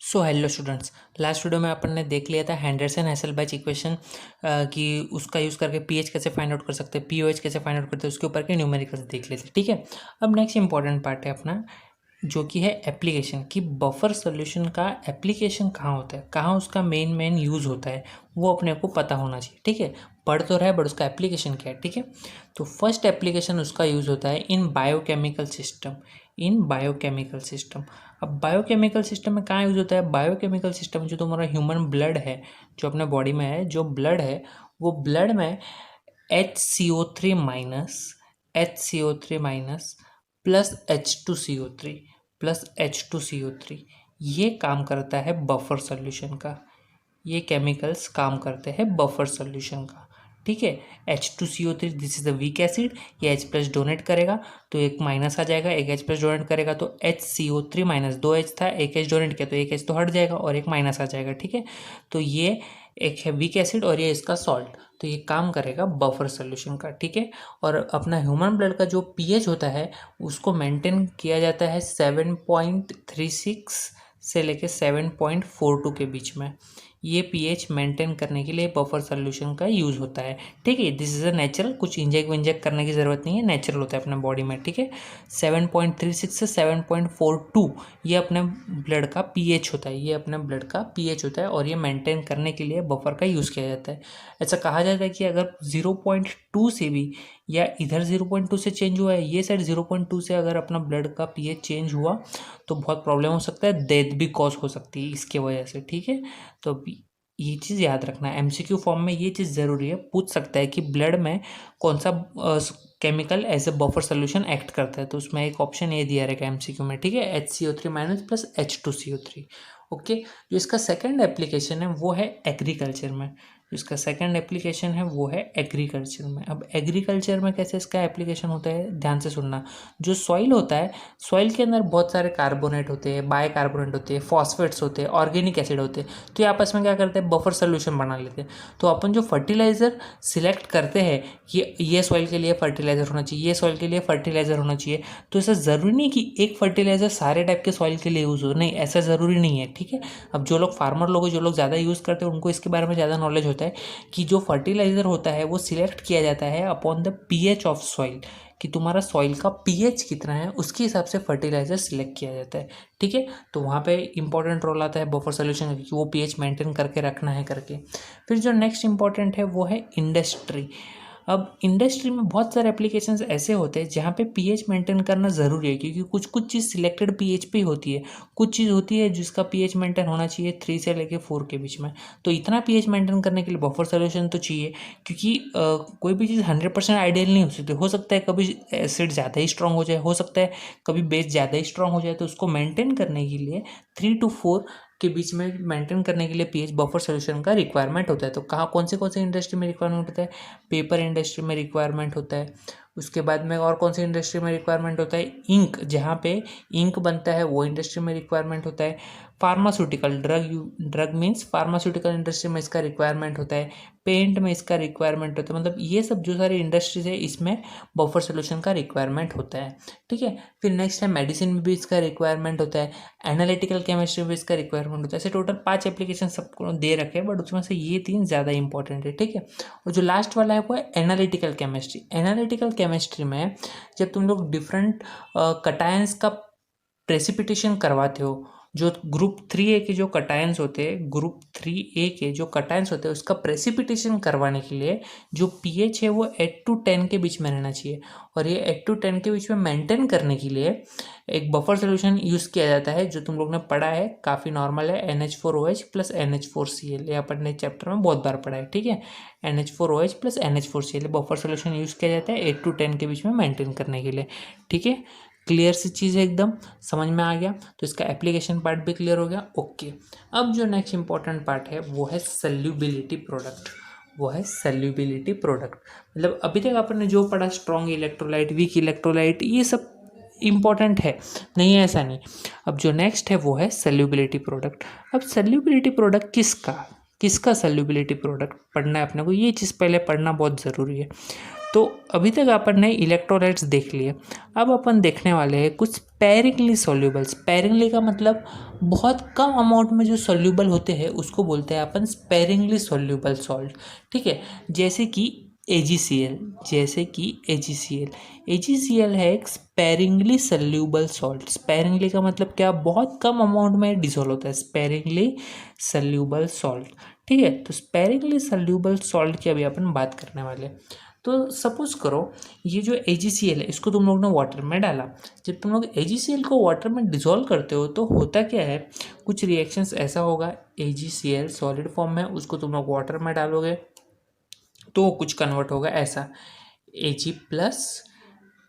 So hello students, last video में अपन ने देख लिया था हेंडरसन हेसलबैच इक्वेशन कि उसका यूज़ करके पीएच कैसे फाइंड आउट कर सकते हैं, पीओएच कैसे फाइंड आउट करते हैं, उसके ऊपर के न्यूमेरिकल्स देख लेते हैं। ठीक है, अब नेक्स्ट इंपॉर्टेंट पार्ट है अपना जो कि है एप्लीकेशन कि बफर सोल्यूशन का एप्लीकेशन कहाँ होता है, कहाँ उसका मेन यूज़ होता है, वो अपने को पता होना चाहिए। ठीक है, पढ़ तो रहा है बट उसका एप्लीकेशन क्या है। ठीक है, तो फर्स्ट एप्लीकेशन उसका यूज़ होता है in biochemical system. In biochemical system, अब बायोकेमिकल सिस्टम में कहाँ यूज़ होता है? बायोकेमिकल सिस्टम जो तुम्हारा ह्यूमन ब्लड है, जो अपने बॉडी में है, जो ब्लड है वो ब्लड में HCO3 minus plus H2CO3 plus H2CO3 ये काम करता है बफर सोल्यूशन का। ये केमिकल्स काम करते हैं बफर सोल्यूशन का। ठीक है, H2CO3 this is the weak acid, ये H प्लस डोनेट करेगा तो एक माइनस आ जाएगा, एक H प्लस डोनेट करेगा तो HCO3 माइनस, 2 H था, एक H डोनेट किया तो एक H तो हट जाएगा और एक माइनस आ जाएगा। ठीक है, तो ये एक है वीक एसिड और ये इसका सॉल्ट, तो ये काम करेगा बफर सोल्यूशन का। ठीक है, और अपना ह्यूमन ब्लड का जो पीएच होता है उसको मेंटेन किया जाता है 7.36 से लेके 7.42 के बीच में। ये पीएच मेंटेन करने के लिए बफर सोल्यूशन का यूज़ होता है। ठीक है, दिस इज़ अ नेचुरल, कुछ इंजेक्ट विंजेक्ट करने की ज़रूरत नहीं है, नेचुरल होता है अपने बॉडी में। ठीक है, 7.36 से 7.42 ये अपने ब्लड का पीएच होता है, ये अपने ब्लड का पीएच होता है और ये मेंटेन करने के लिए बफर का यूज़ किया जाता है। ऐसा कहा जाता है कि अगर 0.2 से भी, या इधर 0.2 से चेंज हुआ है, ये साइड 0.2 से अगर अपना ब्लड का पीएच चेंज हुआ तो बहुत प्रॉब्लम हो सकता है, डेथ भी कॉज हो सकती है इसके वजह से। ठीक है, तो ये चीज़ याद रखना है, एमसीक्यू फॉर्म में ये चीज़ ज़रूरी है, पूछ सकता है कि ब्लड में कौन सा chemical as a buffer solution act करता है, तो उसमें एक ऑप्शन ये दिया रहेगा एमसीक्यू में। ठीक है, HCO3 minus plus H2CO3। Okay, जो इसका सेकंड एप्लीकेशन है वो है एग्रीकल्चर में। जो इसका सेकंड एप्लीकेशन है वो है एग्रीकल्चर में। अब एग्रीकल्चर में कैसे इसका एप्लीकेशन होता है, ध्यान से सुनना। जो सॉइल होता है, सॉइल के अंदर बहुत सारे कार्बोनेट होते हैं, बायकार्बोनेट होते हैं, फॉस्फेट्स होते हैं, ऑर्गेनिक एसिड होते हैं, तो ये आपस में क्या करते हैं, बफर सोल्यूशन बना लेते हैं। तो अपन जो फर्टिलाइज़र सिलेक्ट करते हैं कि ये सॉइल के लिए फर्टिलाइज़र होना चाहिए, ये सॉइल के लिए फर्टिलाइज़र होना चाहिए, तो ऐसा ज़रूरी नहीं कि एक फर्टिलाइज़र सारे टाइप के सॉइल के लिए यूज़ हो, नहीं, ऐसा ज़रूरी नहीं है। ठीक है, अब जो लोग फार्मर लोग, जो लोग ज़्यादा यूज़ करते हैं उनको इसके बारे में ज़्यादा नॉलेज होता है कि जो फर्टिलाइज़र होता है वो सिलेक्ट किया जाता है upon the pH of soil, कि तुम्हारा सॉइल का पीएच कितना है उसके हिसाब से फर्टिलाइज़र सिलेक्ट किया जाता है। ठीक है, तो वहाँ पे इंपॉर्टेंट रोल आता है बफर सोल्यूशन कि वो पीएच मेंटेन करके रखना है करके। फिर जो नेक्स्ट इंपॉर्टेंट है वो है इंडस्ट्री। अब इंडस्ट्री में बहुत सारे एप्लीकेशंस ऐसे होते हैं जहाँ पे पीएच मेंटेन करना ज़रूरी है, क्योंकि कुछ कुछ चीज़ सिलेक्टेड पीएच पे ही होती है, कुछ चीज़ होती है जिसका पीएच मेंटेन होना चाहिए 3 से लेके 4 के बीच में। तो इतना पीएच मेंटेन करने के लिए बफर सोल्यूशन तो चाहिए, क्योंकि कोई भी चीज़ 100% आइडियल नहीं हो सकता है कभी एसिड ज़्यादा ही स्ट्रांग हो जाए, हो सकता है कभी बेस ज़्यादा ही स्ट्रांग हो जाए, तो उसको मेंटेन करने के लिए 3 to 4 के बीच में मेंटेन करने के लिए पीएच बफर सोल्यूशन का रिक्वायरमेंट होता है। तो कहाँ कौन से इंडस्ट्री में रिक्वायरमेंट होता है, पेपर इंडस्ट्री में रिक्वायरमेंट होता है। उसके बाद में और कौन सी इंडस्ट्री में रिक्वायरमेंट होता है, इंक, जहाँ पे इंक बनता है वो इंडस्ट्री में रिक्वायरमेंट होता है। Pharmaceutical, drug means pharmaceutical industry में इसका रिक्वायरमेंट होता है। पेंट में इसका रिक्वायरमेंट होता है, मतलब ये सब जो सारी इंडस्ट्रीज है इसमें बफर सोल्यूशन का रिक्वायरमेंट होता है। ठीक है, फिर नेक्स्ट है मेडिसिन में भी इसका रिक्वायरमेंट होता है, एनालिटिकल केमिस्ट्री में इसका रिक्वायरमेंट होता है। ऐसे टोटल 5 एप्लीकेशन सबको दे रखे हैं, बट उसमें से ये 3 ज़्यादा इंपॉर्टेंट है। ठीक है, और जो लास्ट वाला है वो है एनालिटिकल केमिस्ट्री। एनालिटिकल केमिस्ट्री में जब तुम लोग डिफरेंट कटायंस का प्रेसिपिटेशन करवाते हो, जो ग्रुप 3A के जो कटायंस होते हैं, ग्रुप 3A के जो कटायंस होते हैं उसका प्रेसिपिटेशन करवाने के लिए जो पीएच है वो 8 to 10 के बीच में रहना चाहिए, और ये 8 to 10 के बीच में मेंटेन करने के लिए एक बफर सोल्यूशन यूज़ किया जाता है, जो तुम लोग ने पढ़ा है, काफ़ी नॉर्मल है, NH4OH प्लस NH4Cl, ये अपन ने चैप्टर में बहुत बार पढ़ा है। ठीक है, NH4OH plus NH4Cl buffer solution use किया जाता है 8 to 10 के बीच में मेंटेन करने के लिए। ठीक है, क्लियर सी चीज़ है, एकदम समझ में आ गया, तो इसका एप्लीकेशन पार्ट भी क्लियर हो गया। ओके, अब जो नेक्स्ट इंपॉर्टेंट पार्ट है वो है सल्यूबिलिटी प्रोडक्ट। वो है सल्यूबिलिटी प्रोडक्ट, मतलब अभी तक आपने जो पढ़ा स्ट्रॉन्ग इलेक्ट्रोलाइट, वीक इलेक्ट्रोलाइट, ये सब इंपॉर्टेंट है, नहीं है ऐसा नहीं। अब जो नेक्स्ट है वो है सल्यूबिलिटी प्रोडक्ट। अब सल्यूबिलिटी प्रोडक्ट किसका सल्यूबिलिटी प्रोडक्ट पढ़ना है अपने को, ये चीज़ पहले पढ़ना बहुत ज़रूरी है। तो अभी तक अपन ने इलेक्ट्रोलाइट्स देख लिए। अब अपन देखने वाले हैं कुछ स्पेरिंगली सॉल्यूबल्स। स्पेरिंगली का मतलब बहुत कम अमाउंट में जो सॉल्यूबल होते हैं उसको बोलते हैं अपन स्पेरिंगली सॉल्यूबल सॉल्ट। ठीक है, जैसे कि AgCl, जैसे कि AgCl। AgCl है एक स्पेरिंगली सॉल्यूबल सॉल्ट। स्पेरिंगली का मतलब क्या, बहुत कम अमाउंट में डिसॉल्व होता है, स्पेरिंगली सॉल्यूबल सॉल्ट। ठीक है, तो स्पेरिंगली सॉल्यूबल सॉल्ट की अभी अपन बात करने वाले हैं। तो सपोज करो ये जो AgCl है इसको तुम लोग ने वाटर में डाला। जब तुम लोग AgCl को वाटर में डिसॉल्व करते हो तो होता क्या है, कुछ रिएक्शंस ऐसा होगा, AgCl सॉलिड फॉर्म में, उसको तुम लोग वाटर में डालोगे तो कुछ कन्वर्ट होगा ऐसा, Ag प्लस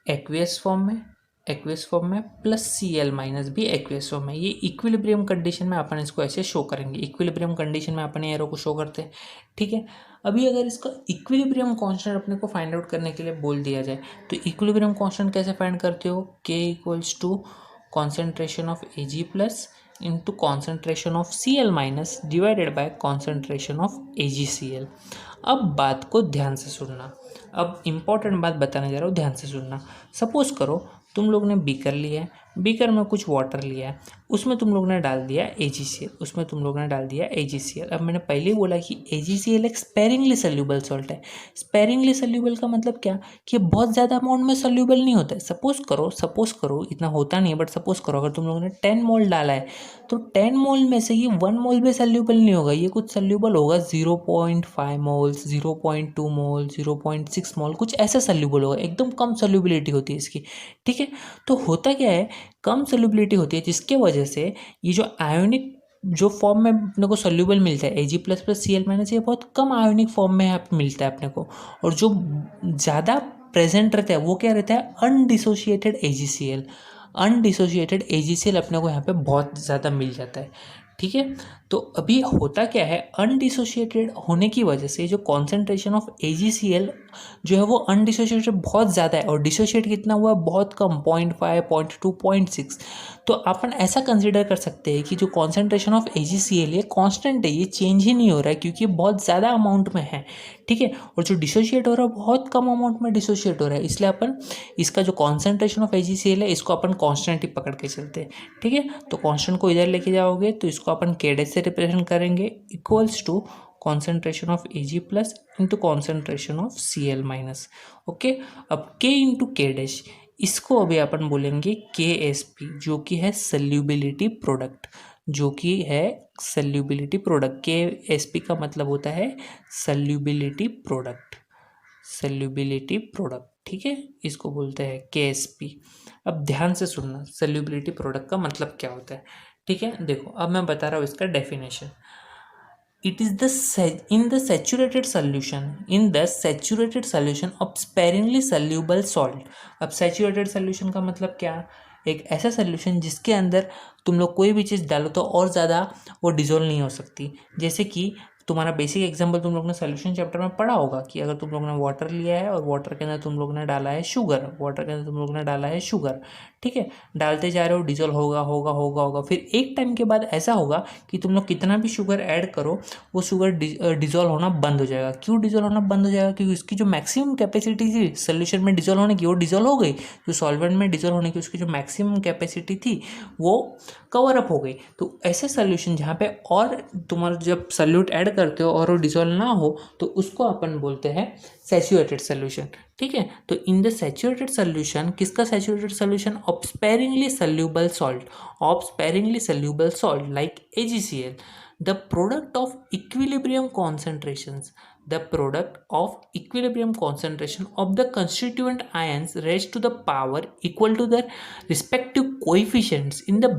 एक्वियस फॉर्म में प्लस Cl माइनस भी एक्वियस फॉर्म में। ये इक्विलिब्रियम कंडीशन में अपन इसको ऐसे शो करेंगे। इक्विलिब्रियम कंडीशन में अपन एरो को शो करते हैं। ठीक है, अभी अगर इसका इक्विलिब्रियम कांस्टेंट अपने को फाइंड आउट करने के लिए बोल दिया जाए तो इक्विलिब्रियम कांस्टेंट कैसे फाइंड करते हो, K equals to concentration of Ag plus into concentration of Cl minus divided by concentration of AgCl। अब बात को ध्यान से सुनना, अब इम्पॉर्टेंट बात बताने जा रहा हूँ, ध्यान से सुनना। सपोज करो तुम लोग ने बीकर लिया है, बीकर में कुछ वाटर लिया है, उसमें तुम लोग ने डाल दिया AgCl, उसमें तुम लोग ने डाल दिया AgCl। अब मैंने पहले ही बोला कि AgCl एक स्पेरिंगली सॉल्यूबल सॉल्ट है। स्पेरिंगली सॉल्यूबल का मतलब क्या, कि बहुत ज़्यादा अमाउंट में सॉल्यूबल नहीं होता है। सपोज करो इतना होता नहीं है, बट सपोज करो अगर तुम लोगों ने 10 मोल डाला है तो 10 मोल में से ये 1 मोल भी सॉल्यूबल नहीं होगा, ये कुछ सॉल्यूबल होगा 0.5 मोल्स, 0.2 मोल, 0.6 मोल, कुछ ऐसा सॉल्यूबल होगा, एकदम कम सॉल्यूबिलिटी होती है इसकी। ठीक है, तो होता क्या है, कम सॉल्युबिलिटी होती है जिसके वजह से ये जो आयोनिक जो फॉर्म में अपने को सॉल्यूबल मिलता है Ag plus plus Cl minus, ये बहुत कम आयोनिक फॉर्म में यहाँ पे मिलता है अपने को। और जो ज़्यादा प्रेजेंट रहता है वो क्या रहता है, अनडिसोशिएटेड AgCl। अनडिसोशिएटेड AgCl अपने को यहाँ पे बहुत ज़्यादा मिल जाता है। ठीक है, तो अभी होता क्या है, अनडिसोशिएटेड होने की वजह से जो कॉन्सेंट्रेशन ऑफ AgCl जो है वो अनडिसोशिएटेड बहुत ज़्यादा है, और डिसोशिएट कितना हुआ है, बहुत कम, 0.5, 0.2, 0.6। तो अपन ऐसा कंसिडर कर सकते हैं कि जो कॉन्सेंट्रेशन ऑफ AgCl ये कांस्टेंट है, ये चेंज ही नहीं हो रहा है क्योंकि ये बहुत ज़्यादा अमाउंट में है। ठीक है, और जो डिसोशिएट हो रहा है बहुत कम अमाउंट में डिसोशिएट हो रहा है, इसलिए अपन इसका जो कॉन्सेंट्रेशन ऑफ AgCl है इसको अपन कॉन्स्टेंट ही पकड़ के चलते हैं। ठीक है, तो कॉन्स्टेंट को इधर लेके जाओगे तो इसको अपन K' से रिप्रेजेंट करेंगे, equals to concentration of Ag plus into concentration of Cl minus. Okay, अब K इंटू K', इसको अभी अपन बोलेंगे KSP, जो कि है सल्यूबिलिटी प्रोडक्ट, जो कि है सल्यूबिलिटी प्रोडक्ट। KSP का मतलब होता है सल्यूबिलिटी प्रोडक्ट, सल्यूबिलिटी प्रोडक्ट। ठीक है, इसको बोलते हैं KSP। अब ध्यान से सुनना, सल्यूबिलिटी प्रोडक्ट का मतलब क्या होता है। ठीक है, देखो अब मैं बता रहा हूँ इसका definition. It is in the saturated solution of sparingly soluble salt। अब saturated solution का मतलब क्या, एक ऐसा सोल्यूशन जिसके अंदर तुम लोग कोई भी चीज़ डालो तो और ज़्यादा वो डिजोल्व नहीं हो सकती। जैसे कि तुम्हारा बेसिक एग्जांपल तुम लोग ने सोल्यूशन चैप्टर में पढ़ा होगा कि अगर तुम लोग ने वाटर लिया है और वाटर के अंदर तुम लोग ने डाला है शुगर, वाटर के अंदर तुम लोग ने डाला है शुगर। ठीक है, डालते जा रहे हो, डिजोल्व होगा होगा होगा होगा, फिर एक टाइम के बाद ऐसा होगा कि तुम लोग कितना भी शुगर ऐड करो वो शुगर डिजोल्व होना बंद हो जाएगा। क्यों डिजोल्व होना बंद हो जाएगा, क्योंकि उसकी जो मैक्सिमम कैपेसिटी थी सोल्यूशन में डिजोल्व होने की वो डिजोल्व हो गई। जो सॉल्वेंट में डिजोल्व होने की उसकी जो मैक्सिमम कैपेसिटी थी वो कवर अप हो गई। तो ऐसे सोल्यूशन जहाँ पे और तुम्हारा जब सॉल्यूट ऐड करते हो और वो डिजोल्व ना हो तो उसको अपन बोलते हैं सैचुरेटेड सोल्यूशन। ठीक है, तो इन द सैचुरेटेड सोल्यूशन, किसका saturated solution, of sparingly soluble salt, of sparingly soluble salt like AgCl, the product of equilibrium concentrations, the product of equilibrium concentration of the constituent ions raised to the power equal to their respective coefficients in the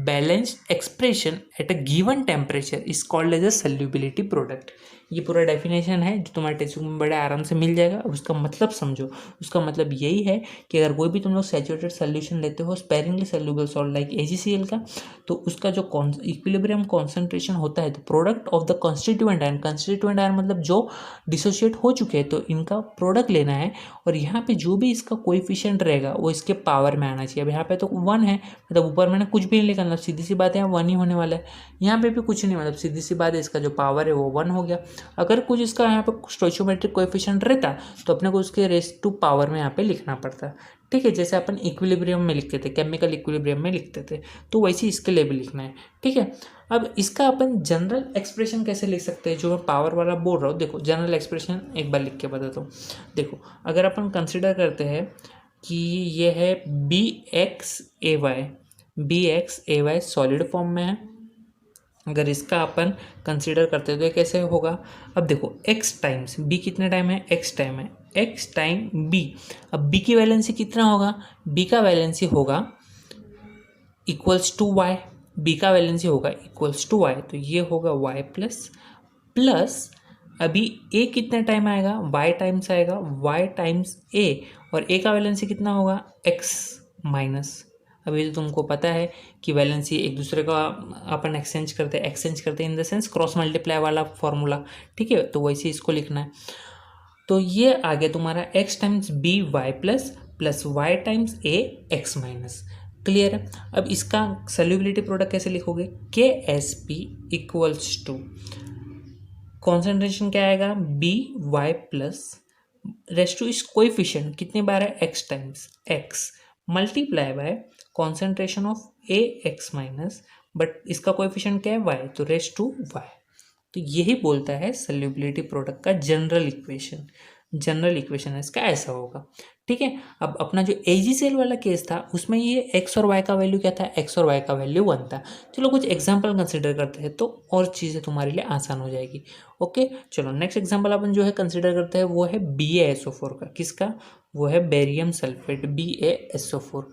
balanced expression at a given temperature is called as a solubility product। ये पूरा definition है जो तुम्हारे text book में बड़े आराम से मिल जाएगा। उसका मतलब समझो, उसका मतलब यही है कि अगर कोई भी तुम लोग सैचुरेटेड सोल्यूशन लेते हो sparingly soluble salt like AgCl का, तो उसका जो इक्विलिब्रियम कॉन्सेंट्रेशन होता है, तो product of the constituent ion, constituent ion मतलब जो डिसोशिएट हो चुके हैं, तो इनका प्रोडक्ट लेना है और यहाँ पे जो भी इसका कोएफिशिएंट रहेगा वो इसके पावर में आना चाहिए। अब यहाँ पे तो 1 है, मतलब ऊपर मैंने कुछ भी नहीं लिखा, मतलब सीधी सी बात है 1 ही होने वाला है। यहाँ पे भी कुछ नहीं, मतलब सीधी सी बात है इसका जो पावर है वो 1 हो गया। अगर कुछ इसका यहाँ पे स्टोइचियोमेट्रिक कोएफिशिएंट रहता तो अपने को उसके रेस टू पावर में यहाँ पे लिखना पड़ता, ठीक है, जैसे अपन इक्विलिब्रियम में लिखते थे, केमिकल इक्विलिब्रियम में लिखते थे, तो वैसे इसके लिए भी लिखना है, ठीक है। अब इसका अपन जनरल एक्सप्रेशन कैसे लिख सकते हैं, जो मैं पावर वाला बोल रहा हूँ, देखो जनरल एक्सप्रेशन एक बार लिख के बताता हूँ। देखो अगर अपन कंसिडर करते हैं कि ये है बी एक्स ए वाई सॉलिड फॉर्म में है, अगर इसका अपन कंसिडर करते हैं तो ये कैसे होगा। अब देखो x टाइम्स b कितने टाइम है, x टाइम है, x टाइम b। अब b की वैलेंसी कितना होगा, b का वैलेंसी होगा इक्वल्स टू y, b का वैलेंसी होगा इक्वल्स टू y, तो ये होगा y प्लस प्लस अभी a कितने टाइम आएगा, y टाइम्स आएगा, y टाइम्स a, और a का वैलेंसी कितना होगा x माइनस। अभी तो तुमको पता है कि वैलेंसी एक दूसरे का अपन एक्सचेंज करते हैं in the sense cross multiply वाला फॉर्मूला, ठीक है, तो वैसे इसको लिखना है। तो ये आ गया तुम्हारा x times b y plus plus y times a x minus. Clear है। अब इसका सॉल्युबिलिटी प्रोडक्ट कैसे लिखोगे, K S P equals to concentration क्या आएगा b y plus raised to इस कोएफिशिएंट कितनी बार है x times x multiply by concentration of a x minus, but इसका कोएफिशिएंट क्या है y, तो रेस्ट टू y। तो यही बोलता है सॉल्युबिलिटी प्रोडक्ट का जनरल इक्वेशन है इसका ऐसा होगा, ठीक है। अब अपना जो AgCl वाला केस था उसमें ये x और y का वैल्यू क्या था, x और y का वैल्यू 1 था। चलो कुछ एग्जांपल कंसिडर करते हैं तो और चीज़ें तुम्हारे लिए आसान हो जाएगी। ओके चलो नेक्स्ट एग्जांपल अपन जो है कंसिडर करते हैं वो है BaSO4 का, किसका, वो है बेरियम सल्फेट BaSO4।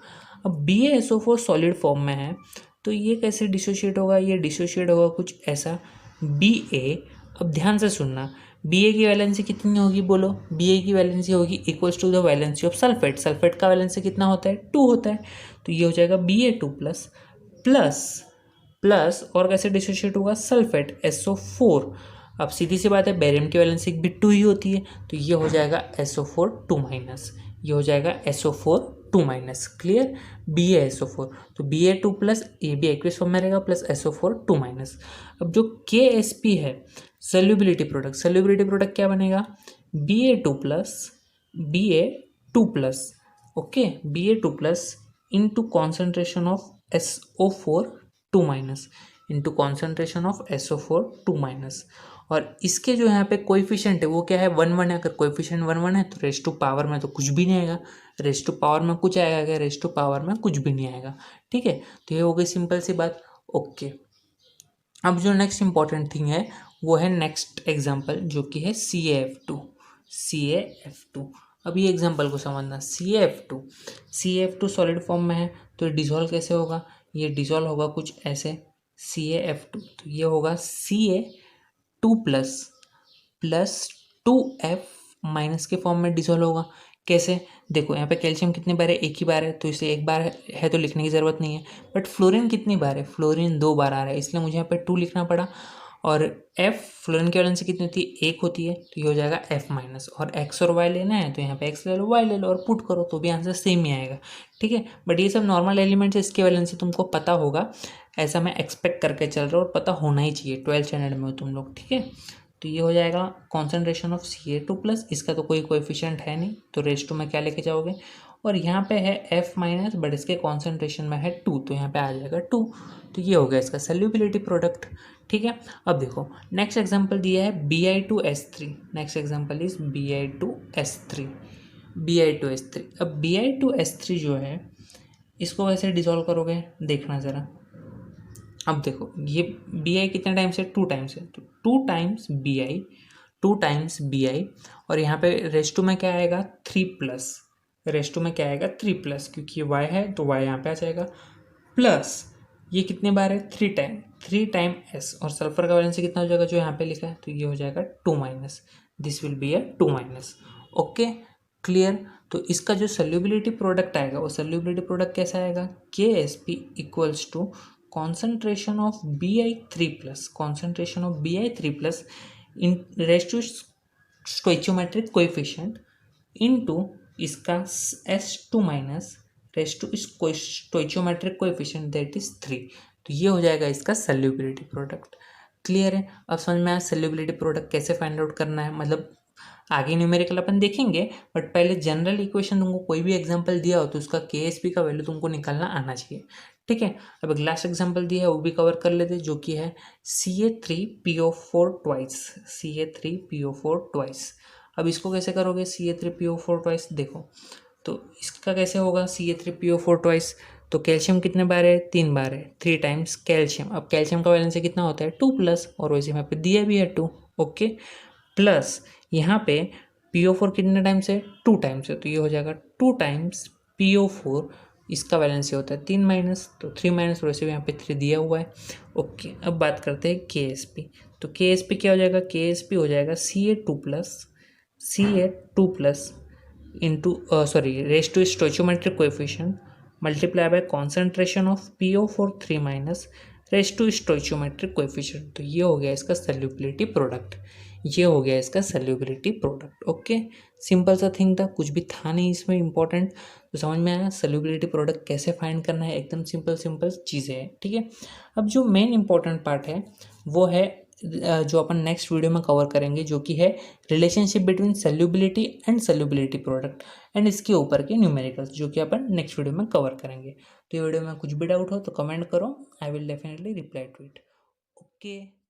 अब BaSO4 सॉलिड फॉर्म में है तो ये कैसे डिसोशिएट होगा, ये डिसोशिएट होगा कुछ ऐसा Ba। अब ध्यान से सुनना, Ba की वैलेंसी कितनी होगी बोलो, Ba की वैलेंसी होगी equals to the valency of sulphate का वैलेंसी कितना होता है 2 होता है, तो ये हो जाएगा Ba2 प्लस प्लस प्लस और कैसे डिसोशिएट होगा सल्फेट SO4। अब सीधी सी बात है बेरियम की वैलेंसी भी 2 ही होती है, तो ये हो जाएगा SO4 2 माइनस, ये हो जाएगा SO4 2 माइनस। क्लियर, BaSO4 तो Ba2 plus A B aqueous form में रहेगा प्लस SO4 2 माइनस। अब जो KSP है सॉल्युबिलिटी प्रोडक्ट क्या बनेगा Ba2 plus okay Ba2 plus into concentration of SO4 2 minus into concentration of SO4 2 minus, और इसके जो यहाँ पे कोएफिशिएंट है वो क्या है 1 1 है। अगर कोएफिशिएंट 1 1 है तो रेस टू पावर में तो कुछ भी नहीं आएगा, रेस टू पावर में कुछ आएगा क्या, रेस टू पावर में कुछ भी नहीं आएगा, ठीक है। तो ये हो गई सिंपल सी बात। ओके अब जो नेक्स्ट इंपॉर्टेंट थिंग है वो है नेक्स्ट एग्जाम्पल जो कि है CaF2। अब ये एग्जाम्पल को समझना, CaF2 सॉलिड फॉर्म में है तो डिजोल्व कैसे होगा, ये डिजोल्व होगा कुछ ऐसे CaF2, तो ये होगा Ca2 plus plus 2F minus के फॉर्म में डिजोल्व होगा। कैसे, देखो यहाँ पे कैल्शियम कितनी बार है, एक ही बार है, तो इसे एक बार है तो लिखने की ज़रूरत नहीं है, बट फ्लोरीन कितनी बार है, फ्लोरीन 2 बार आ रहा है, इसलिए मुझे यहाँ पे 2 लिखना पड़ा। और F फ्लोरीन की वैलेंसी कितनी होती है, 1 होती है, तो ये हो जाएगा F माइनस, और X और Y लेना है तो यहाँ पे X ले लो Y ले लो और पुट करो तो भी आंसर सेम ही आएगा, ठीक है। बट ये सब नॉर्मल एलिमेंट्स, इसके वैलेंसी तुमको पता होगा, ऐसा मैं एक्सपेक्ट करके चल रहा हूँ और पता होना ही चाहिए, 12th स्टैंडर्ड में हो तुम लोग, ठीक है। तो ये हो जाएगा कॉन्सेंट्रेशन ऑफ Ca2 प्लस, इसका तो कोई कोएफिशिएंट है नहीं तो रेस टू में क्या लेके जाओगे, और यहाँ पे है F माइनस बट इसके कॉन्सेंट्रेशन में है 2 तो यहाँ पे आ जाएगा 2, तो ये हो गया इसका सॉल्युबिलिटी प्रोडक्ट, ठीक है। अब देखो नेक्स्ट एग्जांपल दिया है Bi2S3, next example is Bi2S3। अब Bi2S3 जो है इसको कैसे डिसॉल्व करोगे देखना ज़रा। अब देखो ये Bi कितने टाइम से 2 टाइम्स है, तो 2 टाइम्स Bi और यहाँ पे रेस टू में क्या आएगा 3 प्लस, क्योंकि ये y है तो y यहाँ पे आ जाएगा, प्लस ये कितने बार है 3 टाइम S, और सल्फर का वैलेंसी कितना हो जाएगा जो यहाँ पे लिखा है, तो ये हो जाएगा 2 minus, this will be 2 minus. Okay clear. तो इसका जो सॉल्युबिलिटी प्रोडक्ट आएगा वो सॉल्युबिलिटी प्रोडक्ट कैसा आएगा, KSP equals to concentration of Bi3 plus in raised to stoichiometric coefficient into इसका S2 minus raised to stoichiometric coefficient that is 3, तो ये हो जाएगा इसका solubility product। क्लियर है? अब समझ में आया सॉल्युबिलिटी प्रोडक्ट कैसे फाइंड आउट करना है, मतलब आगे न्यूमेरिकल अपन देखेंगे, बट पहले जनरल इक्वेशन तुमको कोई भी एग्जांपल दिया हो तो उसका केएसपी का वैल्यू तुमको निकालना आना चाहिए। ठीक है, अब एक लास्ट एग्जांपल दिया है वो भी कवर कर लेते, जो कि है CA3PO4 ट्वाइस, CA3PO4 ट्वाइस। अब इसको कैसे करोगे CA3PO4 ट्वाइस, देखो तो इसका कैसे होगा CA3PO4 ट्वाइस, तो कैल्शियम कितने बार है, 3 बार है, 3 टाइम्स कैल्शियम। अब कैल्शियम का वैलेंस कितना होता है 2+, और वैसे यहाँ पे दिया भी है 2, ओके। प्लस यहाँ पे PO4 कितने टाइम्स है, 2 टाइम्स है, तो ये हो जाएगा 2 टाइम्स PO4, इसका वैलेंस होता है 3 माइनस, तो 3 माइनस, वैसे भी यहाँ पे 3 दिया हुआ है, ओके। अब बात करते हैं KSP, तो KSP क्या हो जाएगा, KSP हो जाएगा CA2+ into raised to stoichiometric coefficient multiplied by concentration of PO4 3 minus raised to stoichiometric coefficient। तो ये हो गया इसका सॉल्युबिलिटी प्रोडक्ट, ये हो गया इसका सॉल्युबिलिटी प्रोडक्ट, ओके। सिंपल सा थिंग था, कुछ भी था नहीं इसमें इंपॉर्टेंट, तो समझ में आया सॉल्युबिलिटी प्रोडक्ट कैसे फाइंड करना है, एकदम सिंपल चीज़ें हैं, ठीक है। अब जो मेन इंपॉर्टेंट पार्ट है वो है जो अपन नेक्स्ट वीडियो में कवर करेंगे, जो कि है relationship between solubility and solubility product and इसके ऊपर के न्यूमेरिकल्स, जो कि अपन नेक्स्ट वीडियो में कवर करेंगे। तो ये वीडियो में कुछ भी डाउट हो तो कमेंट करो, I will definitely reply to it, okay.